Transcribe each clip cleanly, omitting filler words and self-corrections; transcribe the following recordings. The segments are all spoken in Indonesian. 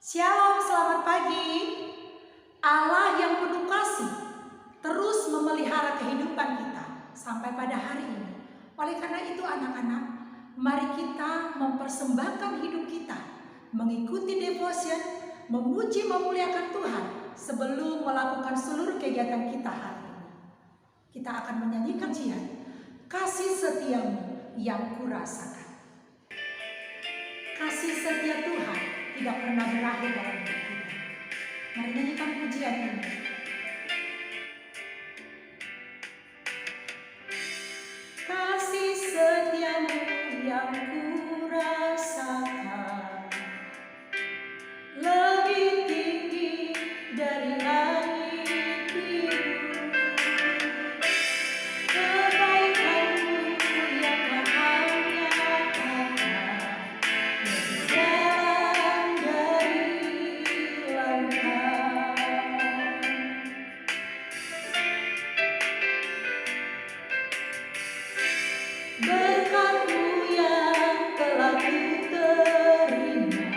Shalom, selamat pagi. Allah yang penuh kasih terus memelihara kehidupan kita sampai pada hari ini. Oleh karena itu anak-anak, mari kita mempersembahkan hidup kita, mengikuti devotion, memuji memuliakan Tuhan sebelum melakukan seluruh kegiatan kita hari ini. Kita akan menyanyikan pujian, kasih setiamu yang kurasakan. Kasih setia Tuhan tidak pernah berakhir dalam hidup kita. Mari nyanyikan pujian ini. Kasih setiamu yang kurasakan lebih tinggi dari langit biru. Kebaikanmu yang kau nyatakan lebih dalam dari lautan. Berkat-Mu yang telah kuterima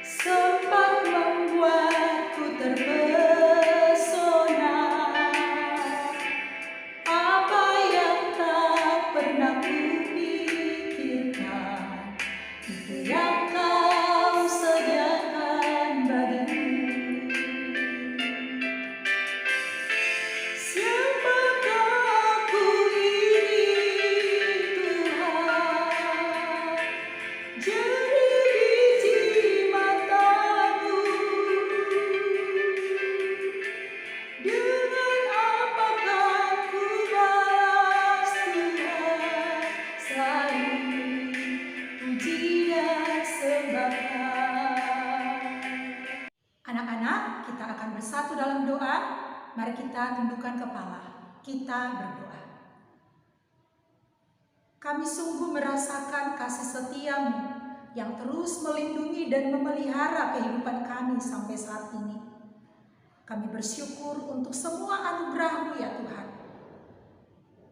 sempat membuatku terpesona. Apa yang tak pernah kupikirkan, itu yang Kau sediakan bagiku. Siapakah aku ini Tuhan, jadi biji mata-Mu. Dengan apakah ku balas Tuhan, selain puji dan sembahkan. Anak-anak, kita akan bersatu dalam doa. Mari kita tundukkan kepala, kita berdoa. Kami sungguh merasakan kasih setiamu yang terus melindungi dan memelihara kehidupan kami sampai saat ini. Kami bersyukur untuk semua anugerah-Mu ya Tuhan.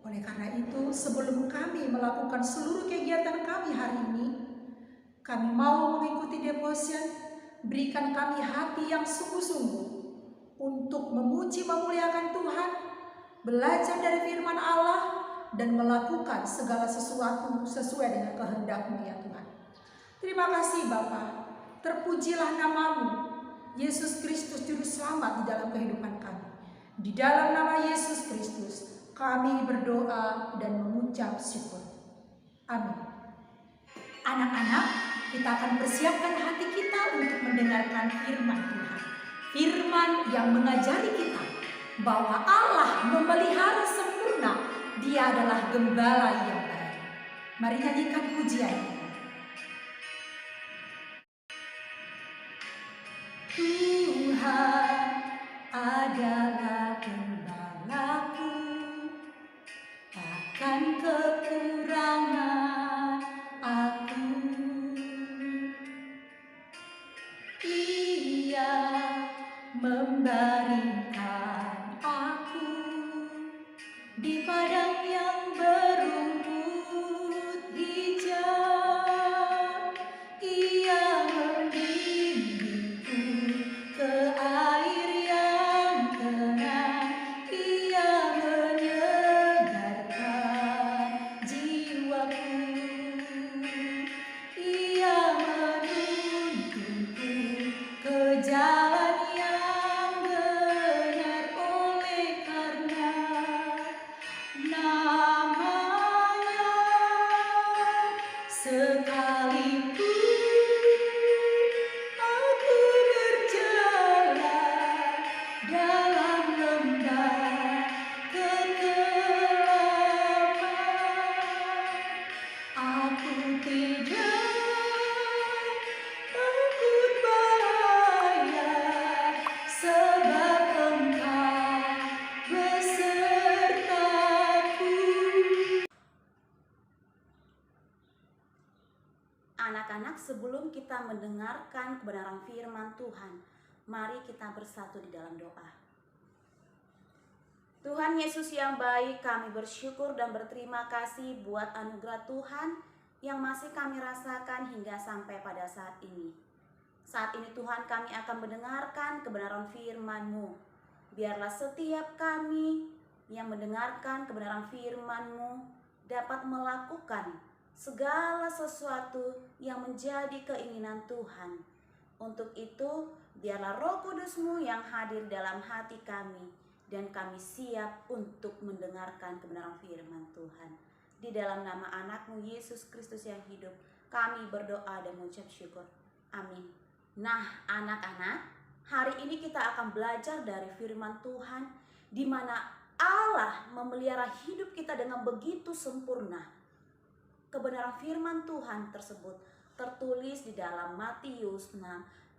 Oleh karena itu, sebelum kami melakukan seluruh kegiatan kami hari ini, kami mau mengikuti devotion. Berikan kami hati yang sungguh-sungguh untuk memuji memuliakan Tuhan, belajar dari firman Allah, dan melakukan segala sesuatu sesuai dengan kehendak-Mu ya Tuhan. Terima kasih Bapa, terpujilah nama-Mu, Yesus Kristus Juru Selamat di dalam kehidupan kami. Di dalam nama Yesus Kristus, kami berdoa dan mengucap syukur. Amin. Anak-anak, kita akan persiapkan hati kita untuk mendengarkan firman Tuhan. Firman yang mengajari kita bahwa Allah memelihara sempurna, Dia adalah gembala yang baik. Mari nyanyikan pujian ini. Tuhan adalah gembalaku, takkan kekurangan aku. Ia membaringkan aku di padang yang berumput hijau. Ia membimbingku ke air yang tenang. Ia menyegarkan jiwaku. Ia menuntunku ke jalan yang benar, oleh karena namanya. Sekalipun aku berjalan dalam lembah kegelapan, aku tidak takut bahaya, sebab Engkau besertaku. Anak-anak, sebelum kita mendengarkan kebenaran firman Tuhan, mari kita bersatu di dalam doa. Tuhan Yesus yang baik, kami bersyukur dan berterima kasih buat anugerah Tuhan yang masih kami rasakan hingga sampai pada saat ini. Saat ini Tuhan, kami akan mendengarkan kebenaran firman-Mu. Biarlah setiap kami yang mendengarkan kebenaran firman-Mu dapat melakukan segala sesuatu yang menjadi keinginan Tuhan. Untuk itu, biarlah Roh Kudus-Mu yang hadir dalam hati kami, dan kami siap untuk mendengarkan kebenaran firman Tuhan. Di dalam nama anak-Mu Yesus Kristus yang hidup, kami berdoa dan mengucap syukur. Amin. Nah, anak-anak, hari ini kita akan belajar dari firman Tuhan, di mana Allah memelihara hidup kita dengan begitu sempurna. Kebenaran firman Tuhan tersebut tertulis di dalam Matius 6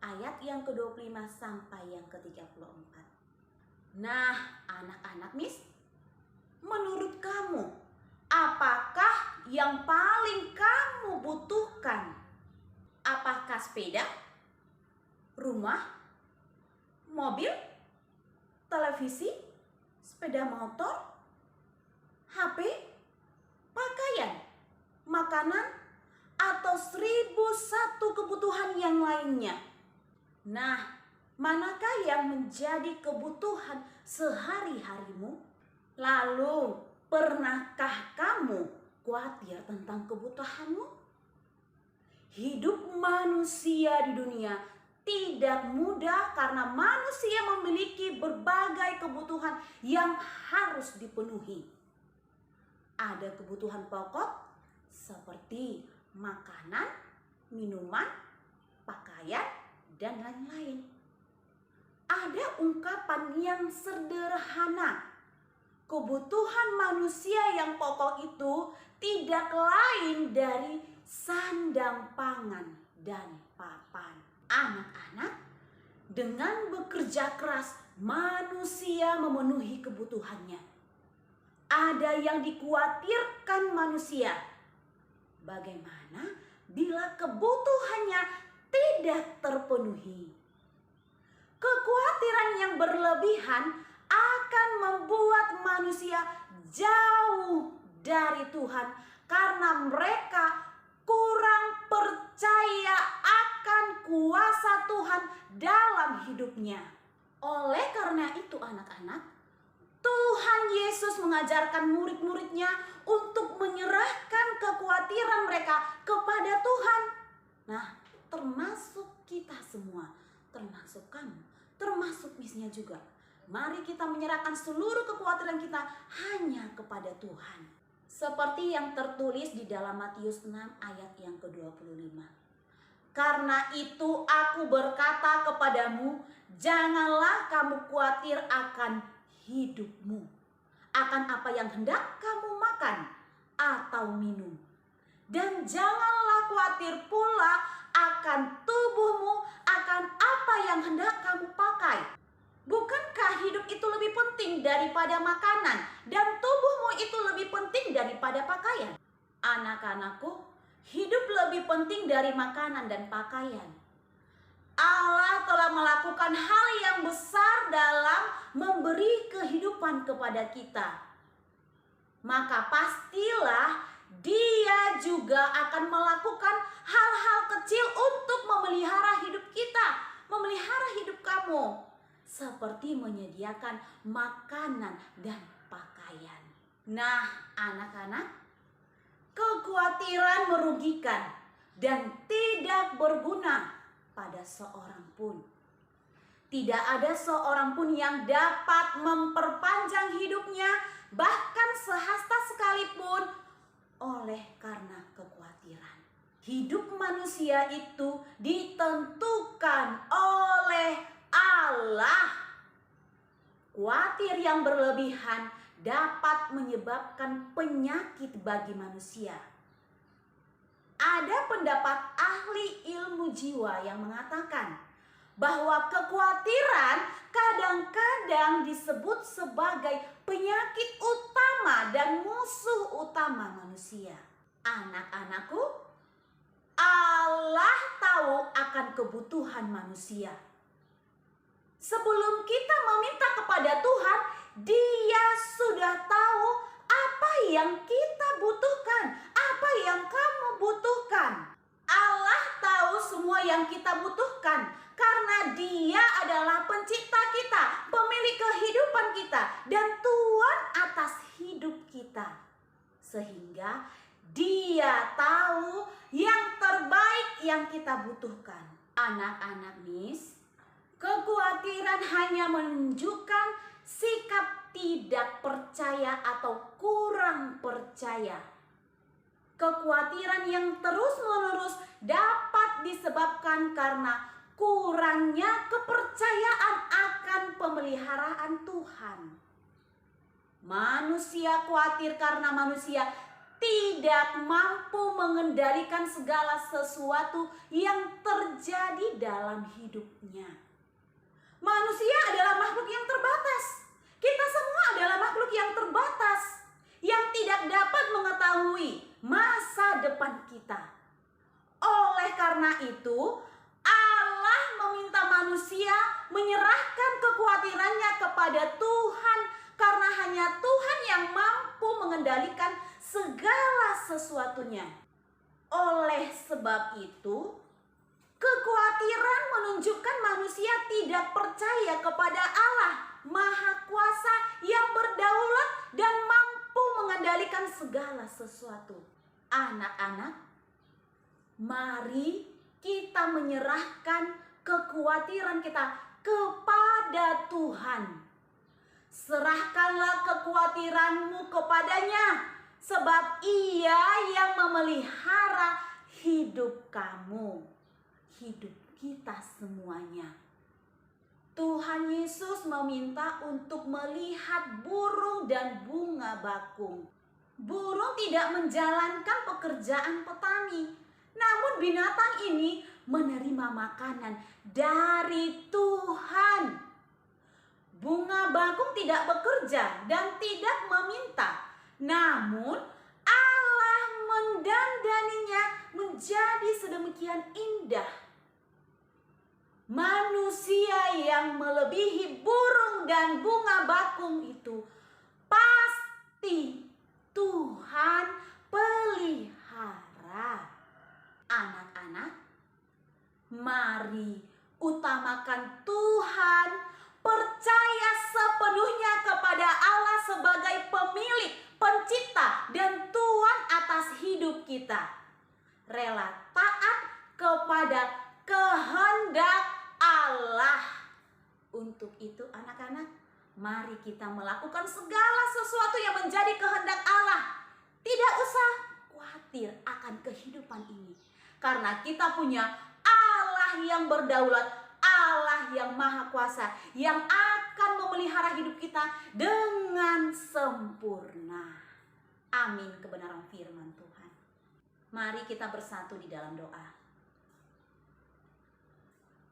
ayat yang ke-25 sampai yang ke-34. Nah, anak-anak menurut kamu, apakah yang paling kamu butuhkan? Apakah sepeda, rumah, mobil, televisi, sepeda motor, HP, pakaian, makanan, atau 1001 kebutuhan yang lainnya? Nah, manakah yang menjadi kebutuhan sehari-harimu? Lalu, pernahkah kamu khawatir tentang kebutuhanmu? Hidup manusia di dunia tidak mudah karena manusia memiliki berbagai kebutuhan yang harus dipenuhi. Ada kebutuhan pokok seperti makanan, minuman, pakaian, dan lain-lain. Ada ungkapan yang sederhana. Kebutuhan manusia yang pokok itu tidak lain dari sandang pangan dan papan. Anak-anak, dengan bekerja keras manusia memenuhi kebutuhannya. Ada yang dikhawatirkan manusia. Bagaimana bila kebutuhannya tidak terpenuhi? Kekhawatiran yang berlebihan akan membuat manusia jauh dari Tuhan karena mereka kurang percaya akan kuasa Tuhan dalam hidupnya. Oleh karena itu anak-anak, Tuhan Yesus mengajarkan murid-muridnya untuk menyerahkan kekhawatiran mereka kepada Tuhan. Nah, termasuk kita semua, termasuk kamu, termasuk misnya juga. Mari kita menyerahkan seluruh kekhawatiran kita hanya kepada Tuhan. Seperti yang tertulis di dalam Matius 6 ayat yang ke-25. Karena itu aku berkata kepadamu, janganlah kamu khawatir akan hidupmu, akan apa yang hendak kamu makan atau minum. Dan janganlah khawatir pula akan tubuhmu, akan apa yang hendak kamu pakai. Bukankah hidup itu lebih penting daripada makanan, dan tubuhmu itu lebih penting daripada pakaian? Anak-anakku, hidup lebih penting dari makanan dan pakaian. Allah telah melakukan hal yang besar dalam memberi kehidupan kepada kita. Maka pastilah Dia juga akan melakukan hal-hal kecil untuk memelihara hidup kita, memelihara hidup kamu. Seperti menyediakan makanan dan pakaian. Nah, anak-anak, kekhawatiran merugikan dan tidak berguna pada seorang pun. Tidak ada seorang pun yang dapat memperpanjang hidupnya, bahkan sehasta sekalipun, oleh karena kekhawatiran. Hidup manusia itu ditentukan oleh Allah. Khawatir yang berlebihan dapat menyebabkan penyakit bagi manusia. Ada pendapat ahli ilmu jiwa yang mengatakan bahwa kekhawatiran kadang-kadang disebut sebagai penyakit utama dan musuh utama manusia. Anak-anakku, Allah tahu akan kebutuhan manusia. Sebelum kita meminta kepada Tuhan, Dia sudah tahu apa yang kita butuhkan, apa yang kamu butuhkan. Allah tahu semua yang kita butuhkan. sehingga Dia tahu yang terbaik yang kita butuhkan. Anak-anak Miss, kekhawatiran hanya menunjukkan sikap tidak percaya atau kurang percaya. Kekhawatiran yang terus-menerus dapat disebabkan karena kurangnya kepercayaan akan pemeliharaan Tuhan. Manusia khawatir karena manusia tidak mampu mengendalikan segala sesuatu yang terjadi dalam hidupnya. Manusia adalah makhluk yang terbatas. Kita semua adalah makhluk yang terbatas, yang tidak dapat mengetahui masa depan kita. Oleh karena itu, Allah meminta manusia menyerahkan kekhawatirannya kepada Tuhan, karena hanya Tuhan yang mampu mengendalikan segala sesuatunya. Oleh sebab itu, kekhawatiran menunjukkan manusia tidak percaya kepada Allah Maha Kuasa yang berdaulat dan mampu mengendalikan segala sesuatu. Anak-anak, mari kita menyerahkan kekhawatiran kita kepada Tuhan. Serahkanlah kekhawatiranmu kepadanya, sebab Ia yang memelihara hidup kamu, hidup kita semuanya. Tuhan Yesus meminta untuk melihat burung dan bunga bakung. Burung tidak menjalankan pekerjaan petani, namun binatang ini menerima makanan dari Tuhan. Bunga bakung tidak bekerja dan tidak meminta, namun Allah mendandaninya menjadi sedemikian indah. Manusia yang melebihi burung dan bunga bakung itu pasti Tuhan pelihara. Anak-anak, mari utamakan Tuhan, percaya sepenuhnya kepada Allah sebagai pemilik, pencipta, dan Tuhan atas hidup kita. Rela taat kepada kehendak Allah. Untuk itu anak-anak, mari kita melakukan segala sesuatu yang menjadi kehendak Allah. Tidak usah khawatir akan kehidupan ini, karena kita punya Allah yang berdaulat, Allah yang Maha Kuasa, yang akan memelihara hidup kita dengan sempurna. Amin, kebenaran firman Tuhan. Mari kita bersatu di dalam doa.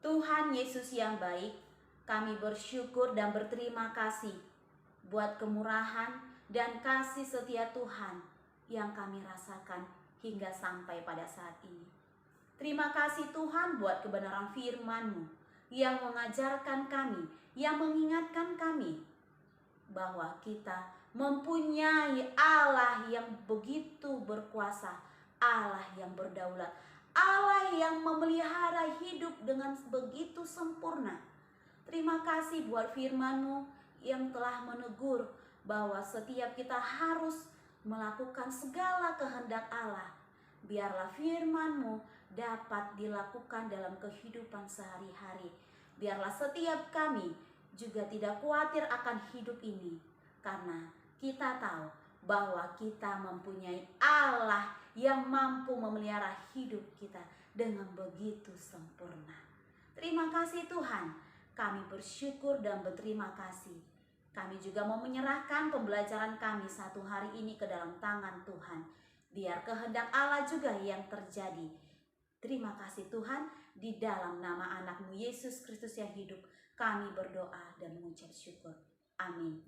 Tuhan Yesus yang baik, kami bersyukur dan berterima kasih buat kemurahan dan kasih setia Tuhan yang kami rasakan hingga sampai pada saat ini. Terima kasih Tuhan buat kebenaran firman-Mu yang mengajarkan kami, yang mengingatkan kami bahwa kita mempunyai Allah yang begitu berkuasa, Allah yang berdaulat, Allah yang memelihara hidup dengan begitu sempurna. Terima kasih buat firman-Mu yang telah menegur bahwa setiap kita harus melakukan segala kehendak Allah. Biarlah firman-Mu dapat dilakukan dalam kehidupan sehari-hari. Biarlah setiap kami juga tidak khawatir akan hidup ini, karena kita tahu bahwa kita mempunyai Allah yang mampu memelihara hidup kita dengan begitu sempurna. Terima kasih Tuhan, kami bersyukur dan berterima kasih. Kami juga mau menyerahkan pembelajaran kami satu hari ini ke dalam tangan Tuhan. Biar kehendak Allah juga yang terjadi. Terima kasih Tuhan, di dalam nama anak-Mu Yesus Kristus yang hidup, kami berdoa dan mengucap syukur. Amin.